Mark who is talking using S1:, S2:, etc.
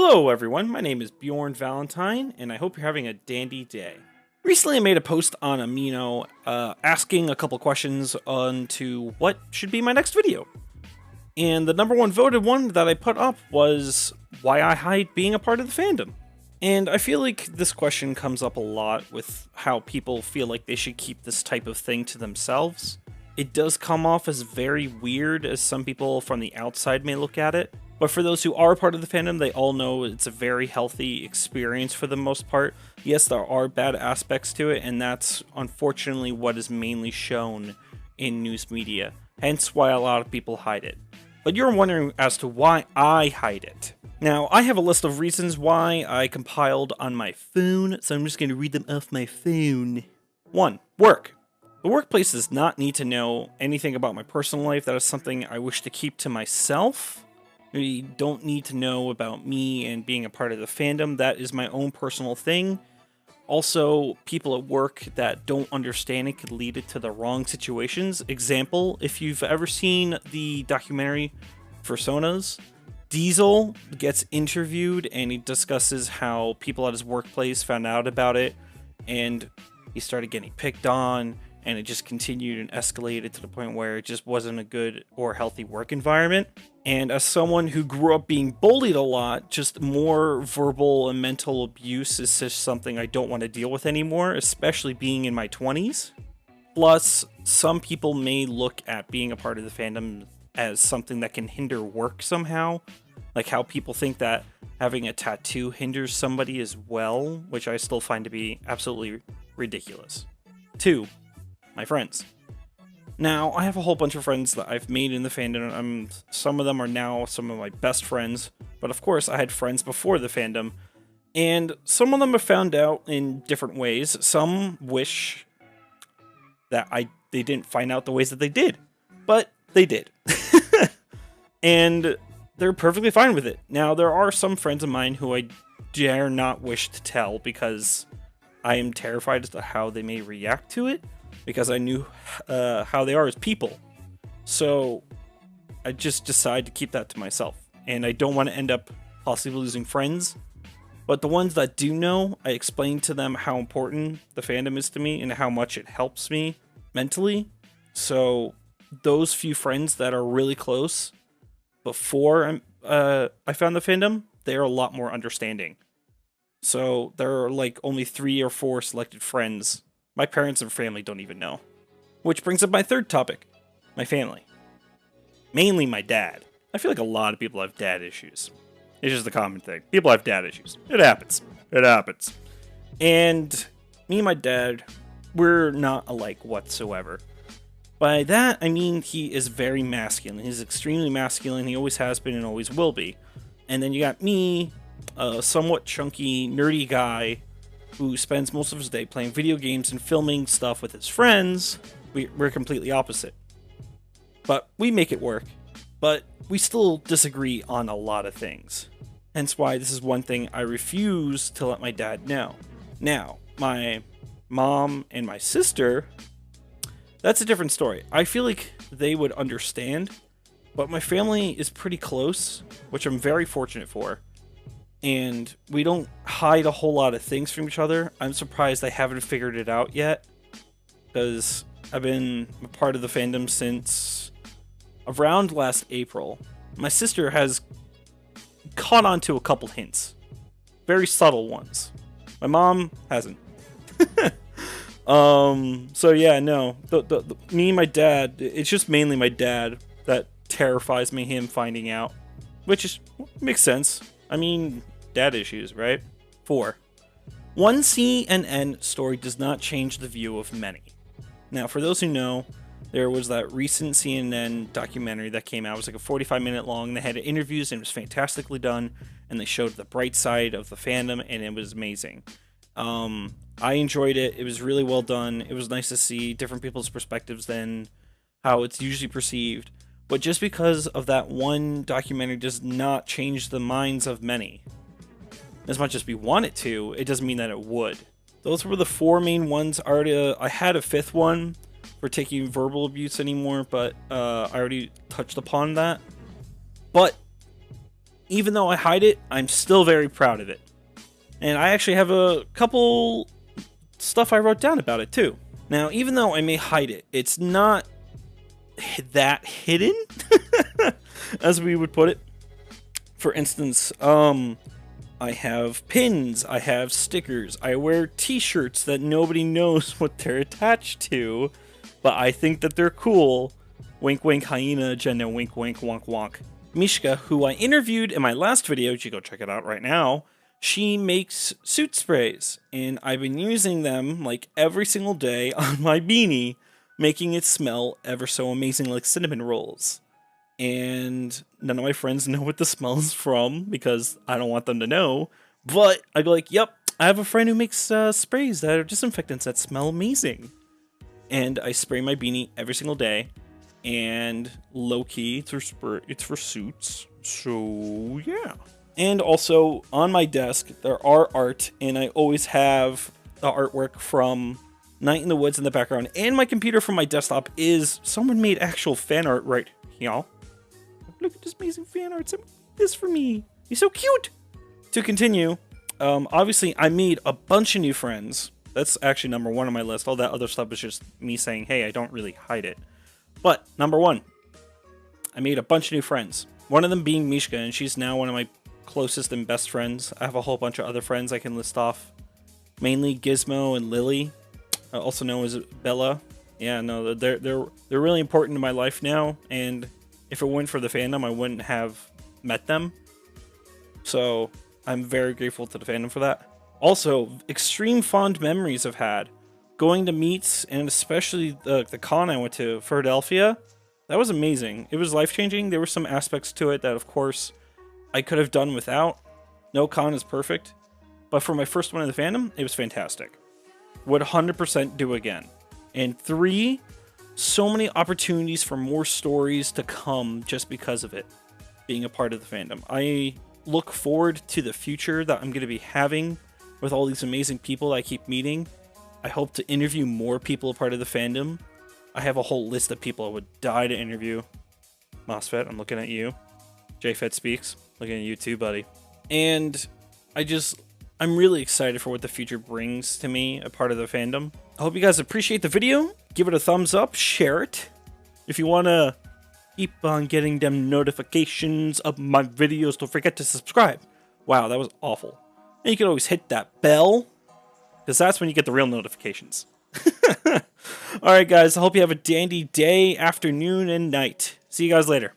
S1: Hello everyone, my name is Bjorn Valentine, and I hope you're having a dandy day. Recently I made a post on Amino asking a couple questions on to what should be my next video. And the number one voted one that I put up was why I hide being a part of the fandom. And I feel like this question comes up a lot with how people feel like they should keep this type of thing to themselves. It does come off as very weird as some people from the outside may look at it. But for those who are part of the fandom, they all know it's a very healthy experience for the most part. Yes, there are bad aspects to it, and that's unfortunately what is mainly shown in news media. Hence why a lot of people hide it. But you're wondering as to why I hide it. Now, I have a list of reasons why I compiled on my phone, so I'm just going to read them off my phone. 1. Work. The workplace does not need to know anything about my personal life. That is something I wish to keep to myself. You don't need to know about me and being a part of the fandom. That is my own personal thing. Also, people at work that don't understand it could lead it to the wrong situations. Example, if you've ever seen the documentary Personas, Diesel gets interviewed and he discusses how people at his workplace found out about it and he started getting picked on, and it just continued and escalated to the point where it just wasn't a good or healthy work environment. And as someone who grew up being bullied a lot, just more verbal and mental abuse is just something I don't want to deal with anymore, especially being in my 20s. Plus, some people may look at being a part of the fandom as something that can hinder work somehow. Like how people think that having a tattoo hinders somebody as well, which I still find to be absolutely ridiculous. 2. My friends. Now, I have a whole bunch of friends that I've made in the fandom. Some of them are now some of my best friends, but of course I had friends before the fandom, and some of them have found out in different ways. Some wish that they didn't find out the ways that they did, but they did. And they're perfectly fine with it. Now, there are some friends of mine who I dare not wish to tell because I am terrified as to how they may react to it, because I knew how they are as people. So I just decided to keep that to myself. And I don't want to end up possibly losing friends. But the ones that do know, I explained to them how important the fandom is to me and how much it helps me mentally. So those few friends that are really close before I found the fandom, they're a lot more understanding. So there are like only 3 or 4 selected friends. My parents and family don't even know. Which brings up my third topic, my family. Mainly my dad. I feel like a lot of people have dad issues. It's just a common thing. People have dad issues. It happens. It happens. And me and my dad, we're not alike whatsoever. By that, I mean he is very masculine. He's extremely masculine. He always has been and always will be. And then you got me, a somewhat chunky, nerdy guy who spends most of his day playing video games and filming stuff with his friends. We're completely opposite. But we make it work. But we still disagree on a lot of things. Hence why this is one thing I refuse to let my dad know. Now, my mom and my sister, that's a different story. I feel like they would understand, but my family is pretty close, which I'm very fortunate for. And we don't hide a whole lot of things from each other. I'm surprised they haven't figured it out yet, because I've been a part of the fandom since around last April. My sister has caught on to a couple hints. Very subtle ones. My mom hasn't. So yeah, no. Me and my dad, it's just mainly my dad that terrifies me, him finding out. Which makes sense. I mean, dad issues, right? 4. One CNN story does not change the view of many. Now, for those who know, there was that recent CNN documentary that came out. It was like a 45-minute long. They had interviews and it was fantastically done. And they showed the bright side of the fandom and it was amazing. I enjoyed it. It was really well done. It was nice to see different people's perspectives than how it's usually perceived. But just because of that one documentary does not change the minds of many. As much as we want it to, it doesn't mean that it would. Those were the 4 main ones. I had a 5th one for taking verbal abuse anymore, but I already touched upon that. But even though I hide it, I'm still very proud of it. And I actually have a couple stuff I wrote down about it too. Now, even though I may hide it, it's not that hidden, as we would put it. For instance, I have pins, I have stickers, I wear t-shirts that nobody knows what they're attached to, but I think that they're cool. Wink wink hyena agenda, wink wink wonk wonk. Mishka, who I interviewed in my last video, you should go check it out right now, she makes suit sprays, and I've been using them like every single day on my beanie, making it smell ever so amazing like cinnamon rolls. And none of my friends know what the smell is from because I don't want them to know. But I go like, yep, I have a friend who makes sprays that are disinfectants that smell amazing. And I spray my beanie every single day. And low-key, it's for suits. So, yeah. And also, on my desk, there are art. And I always have the artwork from Night in the Woods in the background. And my computer from my desktop is someone made actual fan art right here. Look at this amazing fan art. Someone made this for me. He's so cute. To continue, obviously I made a bunch of new friends. That's actually number one on my list. All that other stuff is just me saying, hey, I don't really hide it. But number one, I made a bunch of new friends. One of them being Mishka, and she's now one of my closest and best friends. I have a whole bunch of other friends I can list off. Mainly Gizmo and Lily, also known as Bella. Yeah, no, they're really important in my life now, and if it weren't for the fandom, I wouldn't have met them. So I'm very grateful to the fandom for that. Also, extreme fond memories I've had. Going to meets, and especially the con I went to, Philadelphia. That was amazing. It was life-changing. There were some aspects to it that, of course, I could have done without. No con is perfect. But for my first one in the fandom, it was fantastic. Would 100% do again. And 3, so many opportunities for more stories to come just because of it being a part of the fandom. I look forward to the future that I'm going to be having with all these amazing people I keep meeting. I hope to interview more people a part of the fandom. I have a whole list of people I would die to interview. MOSFET, I'm looking at you. JFET Speaks, looking at you too, buddy. And I'm really excited for what the future brings to me, a part of the fandom. I hope you guys appreciate the video. Give it a thumbs up, share it. If you want to keep on getting them notifications of my videos, don't forget to subscribe. Wow, that was awful. And you can always hit that bell, because that's when you get the real notifications. Alright guys, I hope you have a dandy day, afternoon, and night. See you guys later.